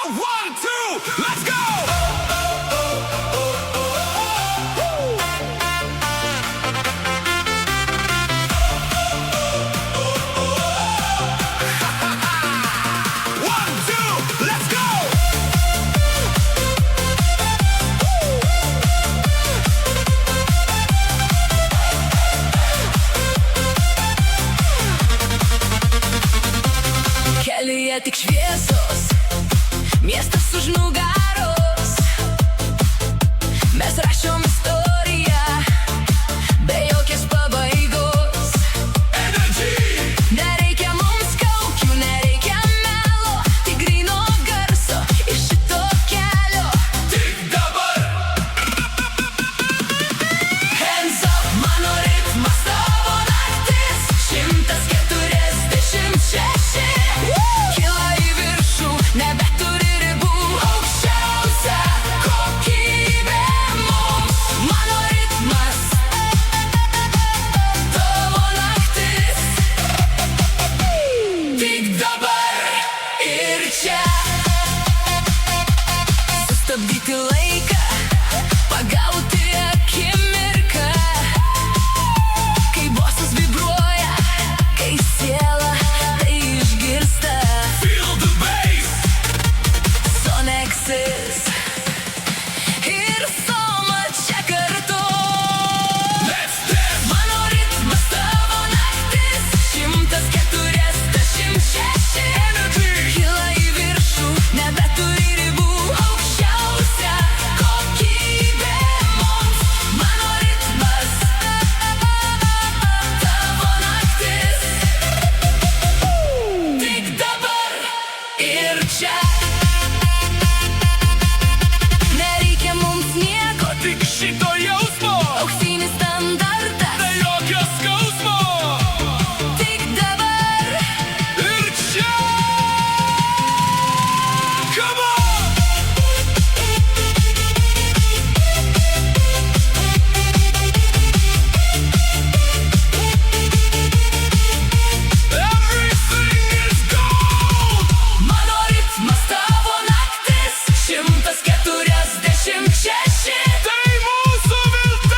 1, 2, let's go! One, two, let's go! Kelyje tik šviesos, miestas už nugaros. Mes rašom istoriją be jokios pabaigos. Nereikia mums kaukių, nereikia melo, tik gryno garso iš šito kelio. Tik dabar! Hands up, mano ritmas, tavo naktis. 146 kyla į viršų, nebeturi ribų. Aukščiausia kokybė mums. Mano ritmas, tavo naktis. Tik dabar ir čia. Sustabdyti laiką, pagauti akimirką. Kai bosas vibruoja, kai siela tai išgirsta. Feel the bass! Sonexis ir Soma čia kartu. Let's dance! Mano ritmas, tavo naktis. 146 Energy! kyla į viršų, nebeturi ribų. Aukščiausia kokybė mums. Mano ritmas, tavo naktis. Tik dabar ir čia. Nereikia mums nieko, Tik šito jausmo! auksinis standartas. Be jokio skausmo! Tik dabar Ir čia! Come on! Everything is gold! mano ritmas, tavo naktis. 146 Tai mūsų viltis!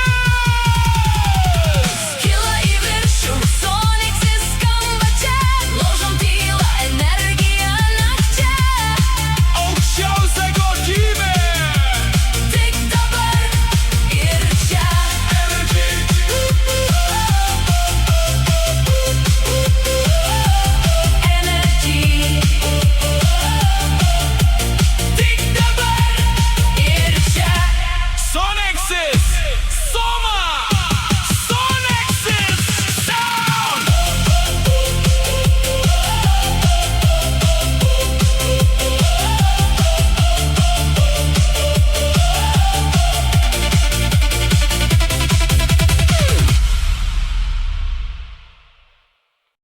kyla į viršų, Sonexis skamba čia. Laužom tylą, energiją nakčia. Aukščiausia kokybė! Tik dabar ir čia. Energy! Energy. Tik dabar ir čia. Sonexis! Soma!